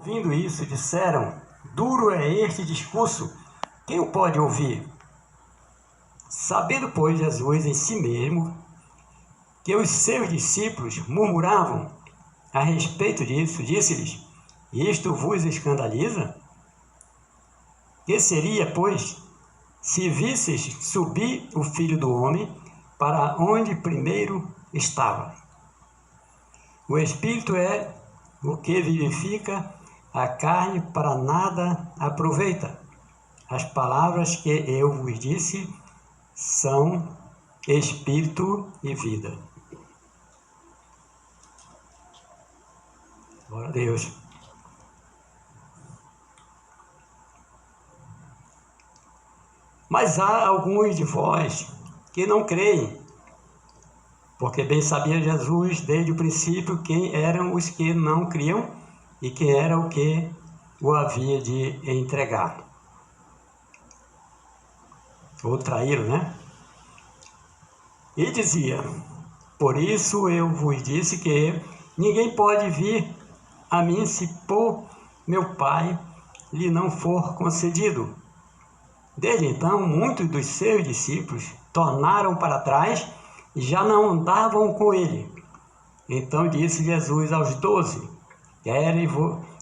Ouvindo isso, disseram: duro é este discurso, quem o pode ouvir? Sabendo, pois, Jesus em si mesmo que os seus discípulos murmuravam a respeito disso, disse-lhes: isto vos escandaliza? Que seria, pois, se visseis subir o Filho do Homem para onde primeiro estava? O Espírito é o que vivifica, a carne para nada aproveita. As palavras que eu vos disse são Espírito e vida. Glória a Deus. Mas há alguns de vós que não creem, porque bem sabia Jesus desde o princípio quem eram os que não criam e quem era o que o havia de entregar. Ou traí-lo, né? E dizia: por isso eu vos disse que ninguém pode vir a mim se por meu Pai lhe não for concedido. Desde então, muitos dos seus discípulos tornaram para trás e já não andavam com ele. Então disse Jesus aos 12: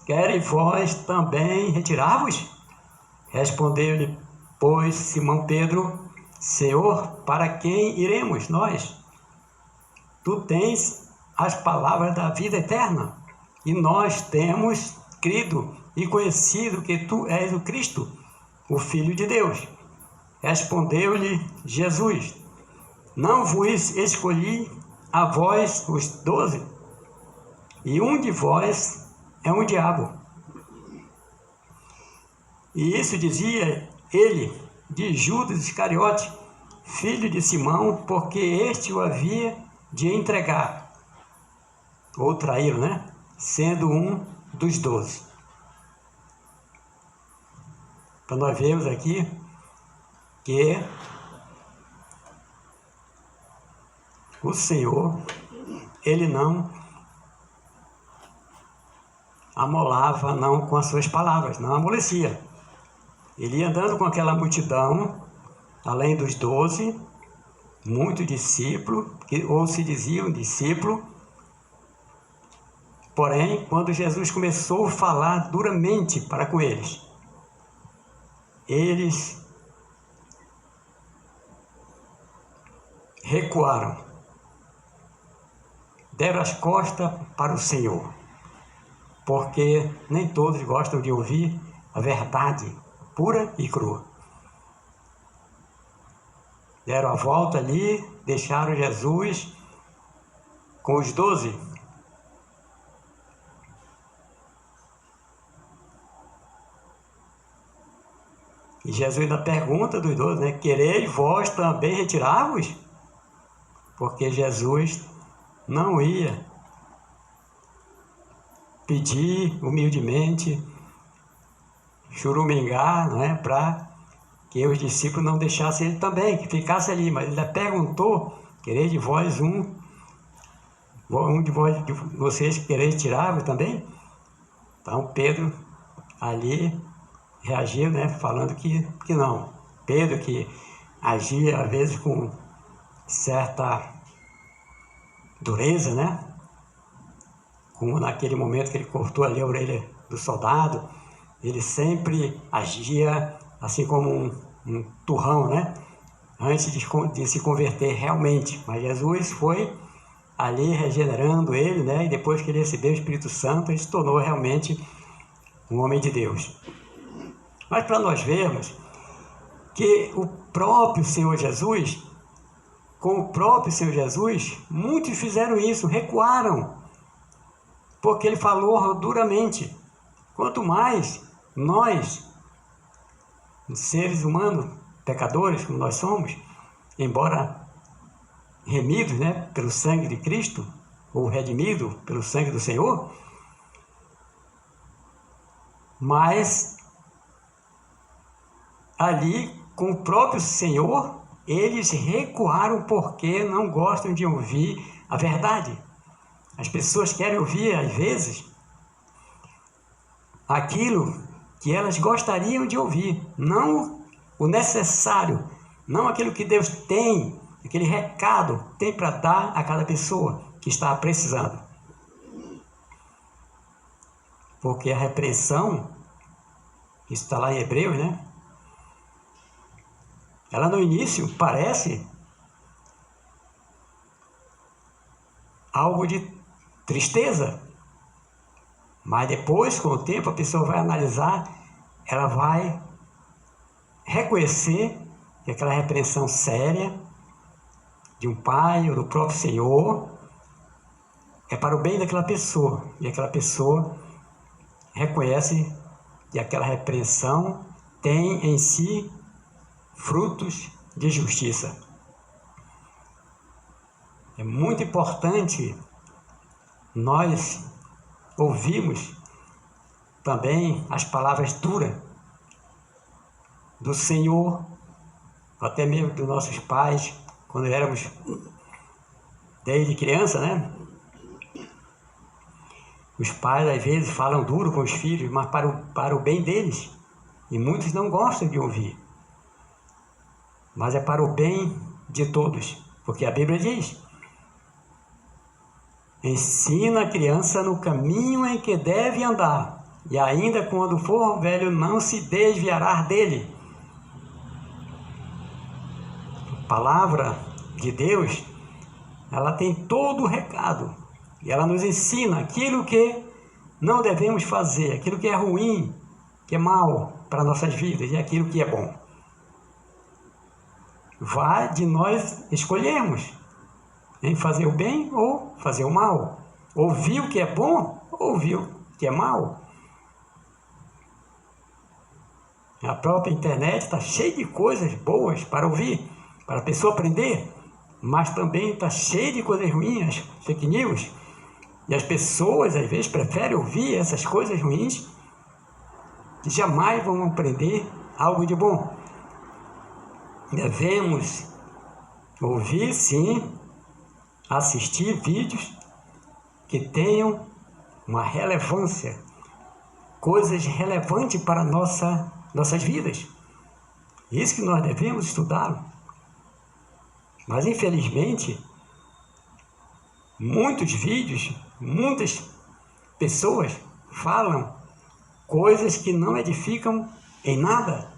quereis vós também retirar-vos? Respondeu-lhe, pois, Simão Pedro: Senhor, para quem iremos nós? Tu tens as palavras da vida eterna, e nós temos crido e conhecido que tu és o Cristo, o Filho de Deus. Respondeu-lhe Jesus: não vos escolhi a vós os 12, e um de vós é um diabo. E isso dizia ele de Judas Iscariote, filho de Simão, porque este o havia de entregar, ou traí-lo, né? Sendo um dos 12. Então nós vemos aqui que o Senhor, ele não amolava não com as suas palavras, não amolecia. Ele ia andando com aquela multidão, além dos 12, muitos discípulos, ou se diziam discípulos. Porém, quando Jesus começou a falar duramente para com eles, eles recuaram, deram as costas para o Senhor, porque nem todos gostam de ouvir a verdade pura e crua. Deram a volta ali, deixaram Jesus com os 12. E Jesus ainda pergunta dos 12, né? Quereis vós também retirar-vos? Porque Jesus não ia pedir humildemente, churumingar, né? Para que os discípulos não deixassem ele também, que ficasse ali. Mas ele perguntou: quereis de vós um de vocês quereis tirar-vos também? Então Pedro ali reagiu, né, falando que não. Pedro, que agia às vezes com certa dureza, né? Como naquele momento que ele cortou ali a orelha do soldado, ele sempre agia assim como um turrão, né? Antes de se converter realmente. Mas Jesus foi ali regenerando ele, né? E depois que ele recebeu o Espírito Santo, ele se tornou realmente um homem de Deus. Mas para nós vermos que o próprio Senhor Jesus, com o próprio Senhor Jesus, muitos fizeram isso, recuaram, porque ele falou duramente. Quanto mais nós, seres humanos, pecadores como nós somos, embora remidos, né, pelo sangue de Cristo, ou redimidos pelo sangue do Senhor, mas ali, com o próprio Senhor, eles recuaram porque não gostam de ouvir a verdade. As pessoas querem ouvir, às vezes, aquilo que elas gostariam de ouvir, não o necessário, não aquilo que Deus tem, aquele recado tem para dar a cada pessoa que está precisando. Porque a repreensão, isso está lá em Hebreus, né? Ela no início parece algo de tristeza, mas depois, com o tempo, a pessoa vai analisar, ela vai reconhecer que aquela repreensão séria de um pai ou do próprio Senhor é para o bem daquela pessoa, e aquela pessoa reconhece que aquela repreensão tem em si frutos de justiça. É muito importante nós ouvirmos também as palavras duras do Senhor, até mesmo dos nossos pais, quando éramos desde criança, né? Os pais às vezes falam duro com os filhos, mas para o bem deles, e muitos não gostam de ouvir. Mas é para o bem de todos, porque a Bíblia diz: ensina a criança no caminho em que deve andar, e ainda quando for velho não se desviará dele. A palavra de Deus, ela tem todo o recado, e ela nos ensina aquilo que não devemos fazer, aquilo que é ruim, que é mal para nossas vidas, e aquilo que é bom. Vai de nós escolhermos em fazer o bem ou fazer o mal, ouvir o que é bom ou ouvir o que é mal. A própria internet está cheia de coisas boas para ouvir, para a pessoa aprender, mas também está cheia de coisas ruins, fake news, e as pessoas às vezes preferem ouvir essas coisas ruins que jamais vão aprender algo de bom. Devemos ouvir, sim, assistir vídeos que tenham uma relevância, coisas relevantes para nossas vidas. Isso que nós devemos estudar. Mas, infelizmente, muitos vídeos, muitas pessoas falam coisas que não edificam em nada.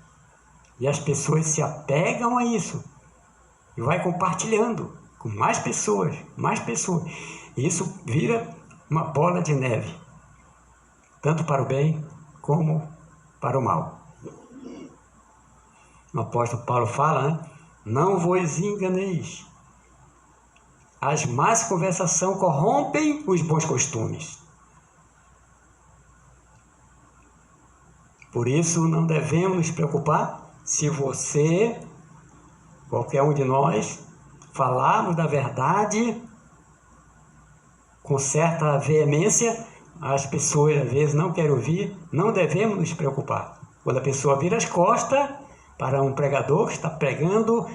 E as pessoas se apegam a isso e vai compartilhando com mais pessoas, mais pessoas. E isso vira uma bola de neve, tanto para o bem como para o mal. O apóstolo Paulo fala, né? Não vos enganeis. As más conversações corrompem os bons costumes. Por isso não devemos nos preocupar se você, qualquer um de nós, falarmos da verdade com certa veemência, as pessoas às vezes não querem ouvir, não devemos nos preocupar. Quando a pessoa vira as costas para um pregador que está pregando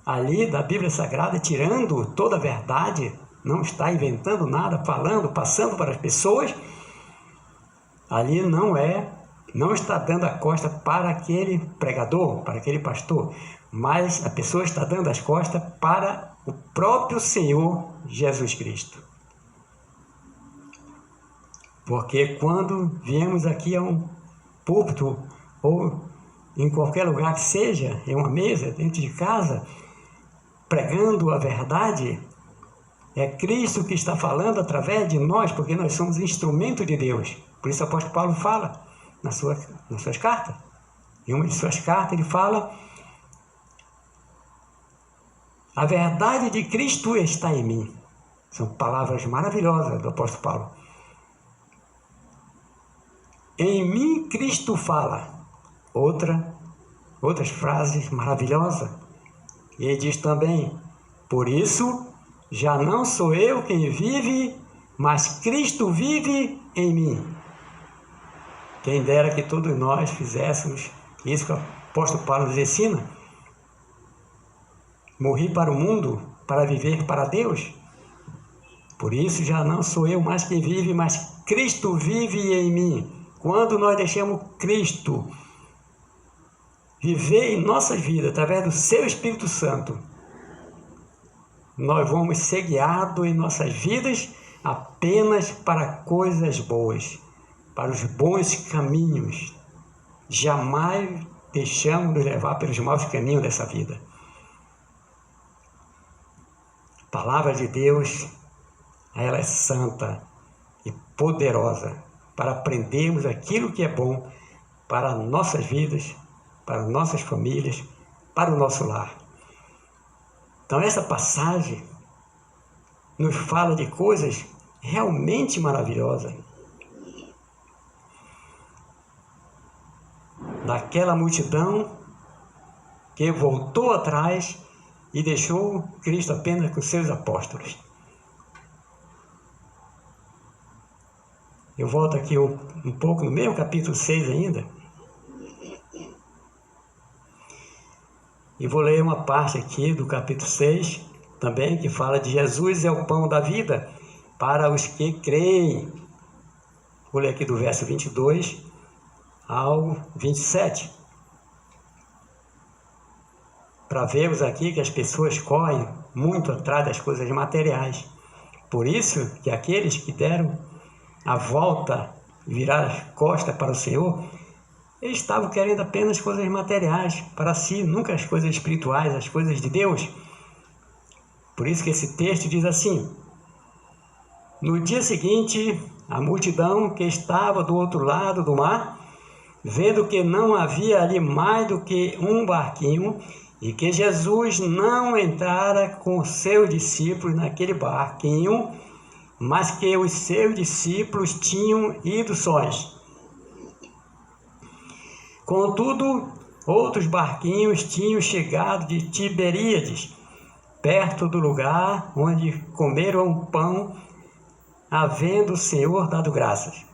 ali da Bíblia Sagrada, tirando toda a verdade, não está inventando nada, falando, passando para as pessoas, ali não está dando a costa para aquele pregador, para aquele pastor, mas a pessoa está dando as costas para o próprio Senhor Jesus Cristo. Porque quando viemos aqui a um púlpito, ou em qualquer lugar que seja, em uma mesa, dentro de casa, pregando a verdade, é Cristo que está falando através de nós, porque nós somos instrumento de Deus. Por isso o apóstolo Paulo fala nas suas cartas. Em uma de suas cartas ele fala: a verdade de Cristo está em mim. São palavras maravilhosas do apóstolo Paulo. Em mim Cristo fala. Outras frases maravilhosas. E ele diz também: por isso já não sou eu quem vive, mas Cristo vive em mim. Quem dera que todos nós fizéssemos isso que o apóstolo Paulo nos ensina. Morri para o mundo, para viver para Deus. Por isso já não sou eu mais quem vive, mas Cristo vive em mim. quando nós deixamos Cristo viver em nossa vida através do seu Espírito Santo, nós vamos ser guiados em nossas vidas apenas para coisas boas, para os bons caminhos. Jamais deixamos nos levar pelos maus caminhos dessa vida. A palavra de Deus, ela é santa e poderosa para aprendermos aquilo que é bom para nossas vidas, para nossas famílias, para o nosso lar. Então essa passagem nos fala de coisas realmente maravilhosas. Daquela multidão que voltou atrás e deixou Cristo apenas com seus apóstolos. Eu volto aqui um pouco no mesmo capítulo 6 ainda. E vou ler uma parte aqui do capítulo 6, também, que fala de Jesus é o pão da vida para os que creem. Vou ler aqui do verso 22 ao 27. Para vermos aqui que as pessoas correm muito atrás das coisas materiais. Por isso que aqueles que deram a volta, virar as costas para o Senhor, eles estavam querendo apenas coisas materiais para si, nunca as coisas espirituais, as coisas de Deus. Por isso que esse texto diz assim: no dia seguinte, a multidão que estava do outro lado do mar, vendo que não havia ali mais do que um barquinho e que Jesus não entrara com seus discípulos naquele barquinho, mas que os seus discípulos tinham ido sós. Contudo, outros barquinhos tinham chegado de Tiberíades, perto do lugar onde comeram pão, havendo o Senhor dado graças.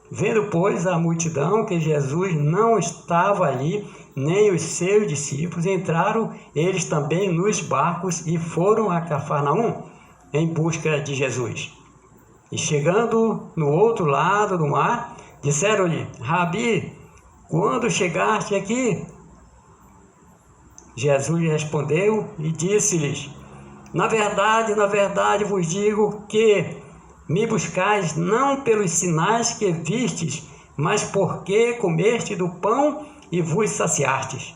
Vendo, pois, a multidão que Jesus não estava ali, nem os seus discípulos, entraram eles também nos barcos e foram a Cafarnaum em busca de Jesus. E chegando no outro lado do mar, disseram-lhe: Rabi, quando chegaste aqui? Jesus respondeu e disse-lhes: na verdade vos digo que me buscais não pelos sinais que vistes, mas porque comeste do pão e vos saciastes.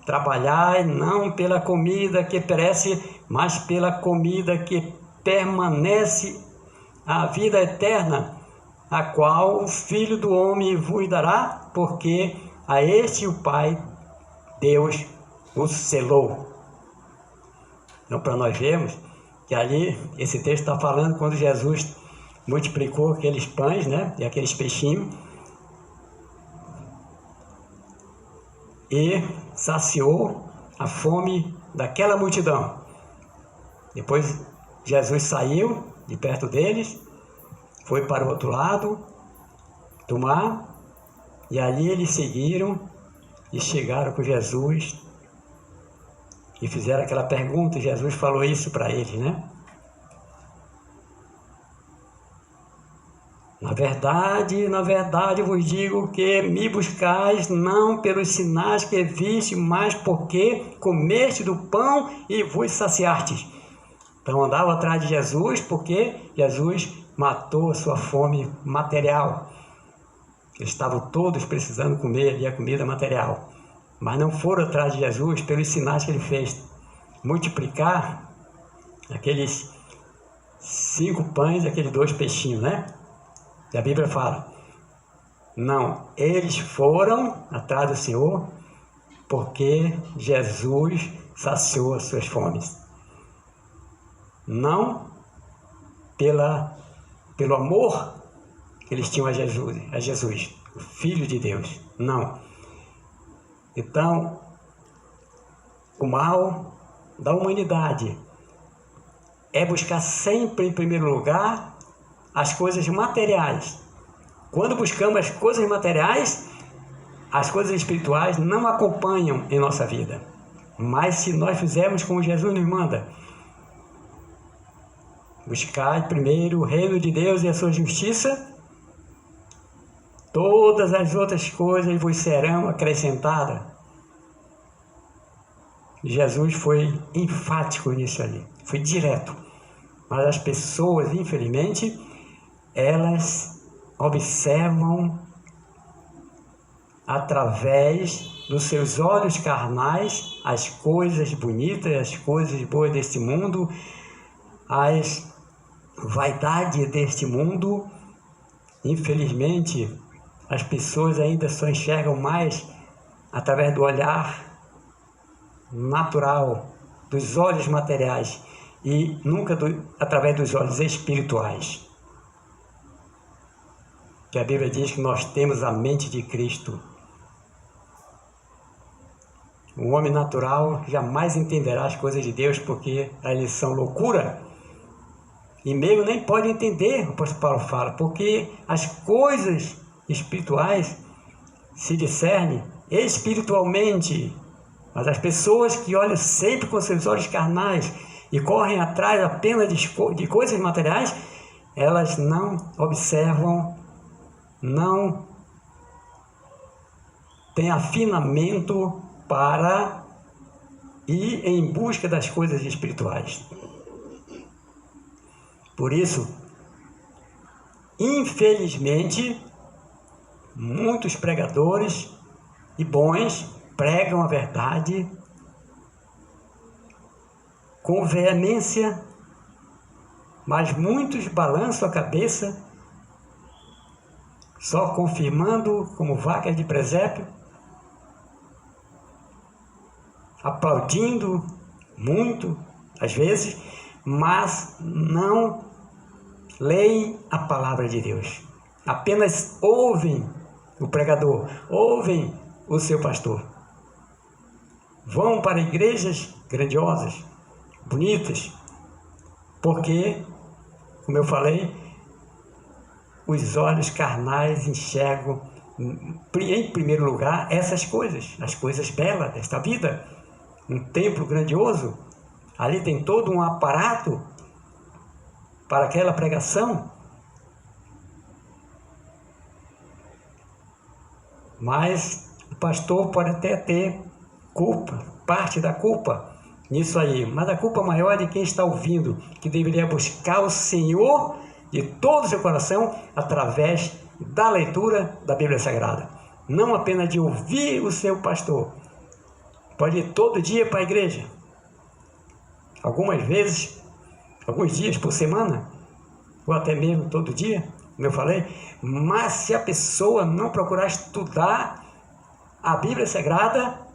Trabalhai não pela comida que perece, mas pela comida que permanece a vida eterna, a qual o Filho do Homem vos dará, porque a este o Pai, Deus, o selou. Então, para nós vermos que ali, esse texto está falando quando Jesus multiplicou aqueles pães, né, e aqueles peixinhos, e saciou a fome daquela multidão. Depois Jesus saiu de perto deles, foi para o outro lado do mar, e ali eles seguiram e chegaram com Jesus e fizeram aquela pergunta, e Jesus falou isso para eles, né? Na verdade vos digo que me buscais não pelos sinais que viste, mas porque comeste do pão e vos saciastes. Então andavam atrás de Jesus porque Jesus matou a sua fome material. Eles estavam todos precisando comer ali a comida material. Mas não foram atrás de Jesus pelos sinais que ele fez. Multiplicar aqueles 5 pães e aqueles 2 peixinhos, né? E a Bíblia fala: não, eles foram atrás do Senhor porque Jesus saciou as suas fomes. Não pelo amor que eles tinham a Jesus, o Filho de Deus. Não. Então, o mal da humanidade é buscar sempre, em primeiro lugar, as coisas materiais. Quando buscamos as coisas materiais, as coisas espirituais não acompanham em nossa vida. Mas se nós fizermos como Jesus nos manda, buscar primeiro o reino de Deus e a sua justiça, todas as outras coisas vos serão acrescentadas. Jesus foi enfático nisso ali, foi direto. Mas as pessoas, infelizmente, elas observam através dos seus olhos carnais as coisas bonitas, as coisas boas deste mundo, as vaidades deste mundo. Infelizmente, as pessoas ainda só enxergam mais através do olhar natural, dos olhos materiais, e nunca através dos olhos espirituais. Que a Bíblia diz que nós temos a mente de Cristo. O homem natural jamais entenderá as coisas de Deus, porque eles são loucura. E meio nem pode entender, o apóstolo Paulo fala, porque as coisas espirituais se discernem espiritualmente. Mas as pessoas que olham sempre com seus olhos carnais e correm atrás apenas de coisas materiais, elas não observam, não têm afinamento para ir em busca das coisas espirituais. Por isso, infelizmente, muitos pregadores e bons pregam a verdade com veemência, mas muitos balançam a cabeça, só confirmando como vacas de presépio, aplaudindo muito, às vezes, mas não leem a palavra de Deus. Apenas ouvem o pregador, ouvem o seu pastor. Vão para igrejas grandiosas, bonitas, porque, como eu falei, os olhos carnais enxergam, em primeiro lugar, essas coisas, as coisas belas desta vida. Um templo grandioso, ali tem todo um aparato para aquela pregação. Mas o pastor pode até ter culpa, parte da culpa nisso aí, mas a culpa maior é de quem está ouvindo, que deveria buscar o Senhor de todo o seu coração através da leitura da Bíblia Sagrada, não apenas de ouvir o seu pastor. Pode ir todo dia para a igreja, algumas vezes, alguns dias por semana, ou até mesmo todo dia, como eu falei, mas se a pessoa não procurar estudar a Bíblia Sagrada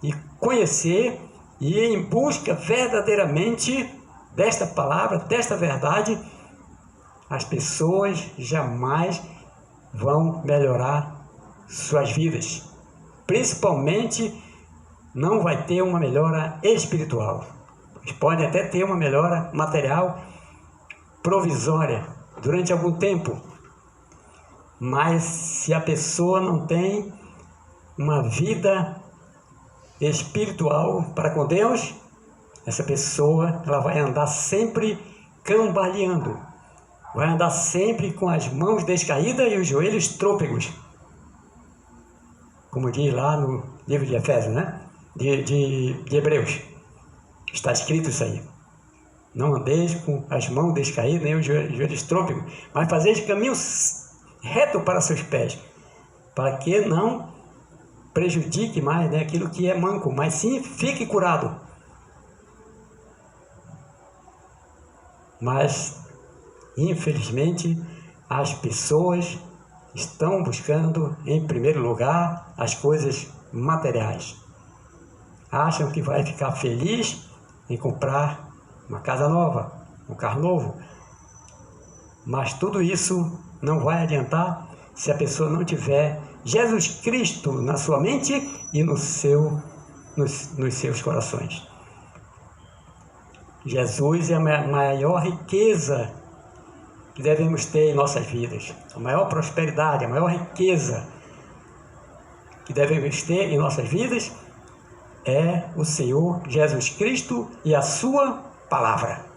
e conhecer e ir em busca verdadeiramente desta palavra, desta verdade, as pessoas jamais vão melhorar suas vidas. Principalmente, não vai ter uma melhora espiritual. Eles podem até ter uma melhora material provisória durante algum tempo, mas se a pessoa não tem uma vida espiritual para com Deus, essa pessoa ela vai andar sempre cambaleando, vai andar sempre com as mãos descaídas e os joelhos trôpegos, como diz lá no livro de Efésios, né? de Hebreus, está escrito isso aí. Não andeis com as mãos descaídas, nem os joelhos trôpegos, mas fazeis caminhos reto para seus pés, para que não prejudique mais, né, aquilo que é manco, mas sim fique curado. Mas, infelizmente, as pessoas estão buscando, em primeiro lugar, as coisas materiais. Acham que vai ficar feliz em comprar uma casa nova, um carro novo. Mas tudo isso não vai adiantar se a pessoa não tiver Jesus Cristo na sua mente e nos seus corações. Jesus é a maior riqueza que devemos ter em nossas vidas. A maior prosperidade, a maior riqueza que devemos ter em nossas vidas é o Senhor Jesus Cristo e a sua palavra.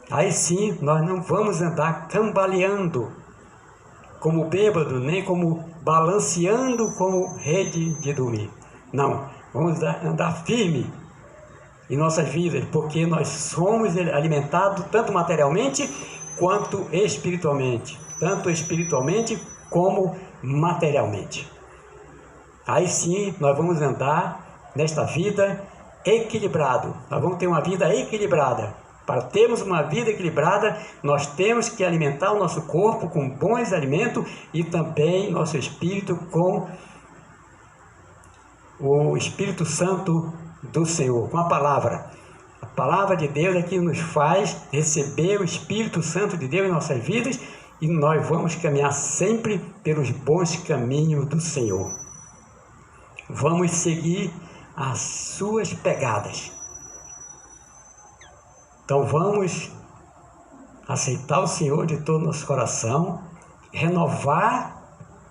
Aí sim, nós não vamos andar cambaleando como bêbado, nem como balanceando como rede de dormir. Não, vamos andar firme em nossas vidas, porque nós somos alimentados tanto materialmente quanto espiritualmente. Tanto espiritualmente como materialmente. Aí sim, nós vamos andar nesta vida equilibrado. Nós vamos ter uma vida equilibrada. Para termos uma vida equilibrada, nós temos que alimentar o nosso corpo com bons alimentos e também nosso espírito com o Espírito Santo do Senhor, com a palavra. A palavra de Deus é que nos faz receber o Espírito Santo de Deus em nossas vidas e nós vamos caminhar sempre pelos bons caminhos do Senhor. Vamos seguir as suas pegadas. Então vamos aceitar o Senhor de todo o nosso coração, renovar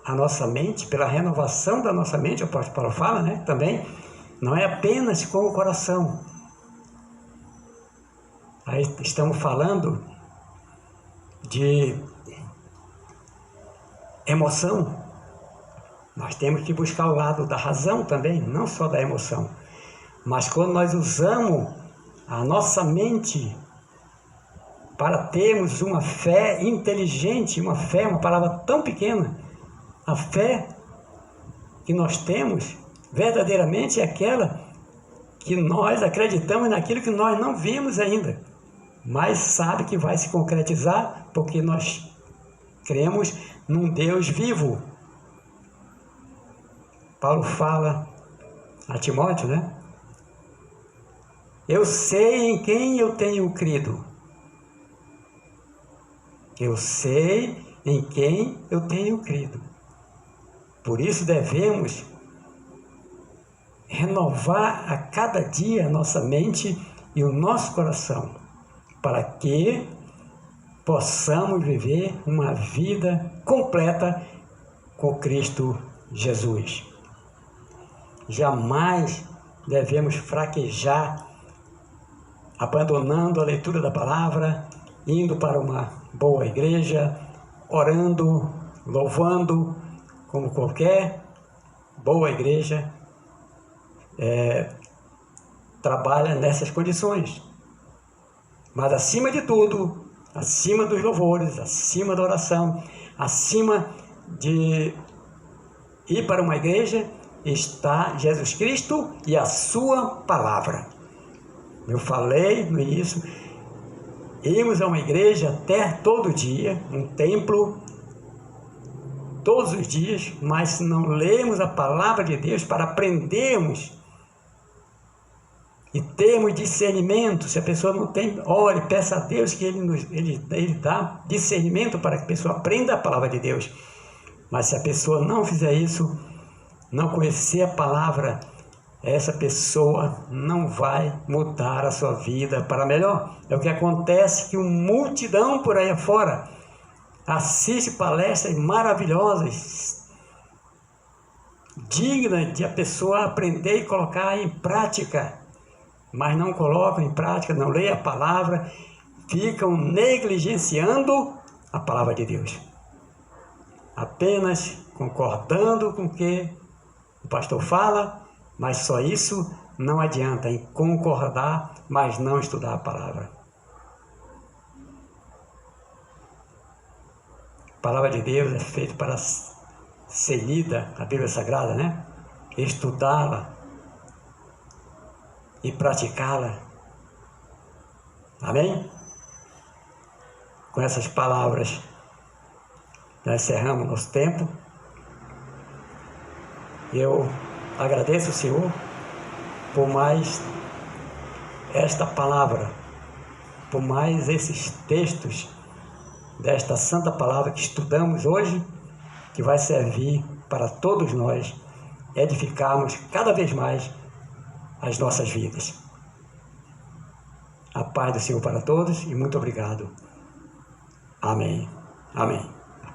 a nossa mente, pela renovação da nossa mente, o apóstolo Paulo fala, né, também, não é apenas com o coração. Aí estamos falando de emoção. Nós temos que buscar o lado da razão também, não só da emoção. Mas quando nós usamos a nossa mente para termos uma fé inteligente, uma fé, uma palavra tão pequena, a fé que nós temos verdadeiramente é aquela que nós acreditamos naquilo que nós não vimos ainda, mas sabe que vai se concretizar porque nós cremos num Deus vivo. Paulo fala a Timóteo, né? Eu sei em quem eu tenho crido. Eu sei em quem eu tenho crido. Por isso devemos renovar a cada dia a nossa mente e o nosso coração, para que possamos viver uma vida completa com Cristo Jesus. Jamais devemos fraquejar, abandonando a leitura da palavra, indo para uma boa igreja, orando, louvando, como qualquer boa igreja trabalha nessas condições. Mas acima de tudo, acima dos louvores, acima da oração, acima de ir para uma igreja, está Jesus Cristo e a sua palavra. Eu falei no início, irmos a uma igreja até todo dia, um templo, todos os dias, mas se não lermos a palavra de Deus para aprendermos e termos discernimento, se a pessoa não tem, ore, peça a Deus que Ele dá discernimento para que a pessoa aprenda a palavra de Deus. Mas se a pessoa não fizer isso, não conhecer a palavra, essa pessoa não vai mudar a sua vida para melhor. É o que acontece, que uma multidão por aí afora assiste palestras maravilhosas, dignas de a pessoa aprender e colocar em prática, mas não colocam em prática, não leem a palavra, ficam negligenciando a palavra de Deus, apenas concordando com o que o pastor fala, mas só isso não adianta, em concordar, mas não estudar a palavra. A palavra de Deus é feita para ser lida, a Bíblia Sagrada, né? Estudá-la e praticá-la. Amém? Com essas palavras, nós encerramos nosso tempo. Eu agradeço ao Senhor por mais esta palavra, por mais esses textos desta santa palavra que estudamos hoje, que vai servir para todos nós edificarmos cada vez mais as nossas vidas. A paz do Senhor para todos e muito obrigado. Amém. Amém.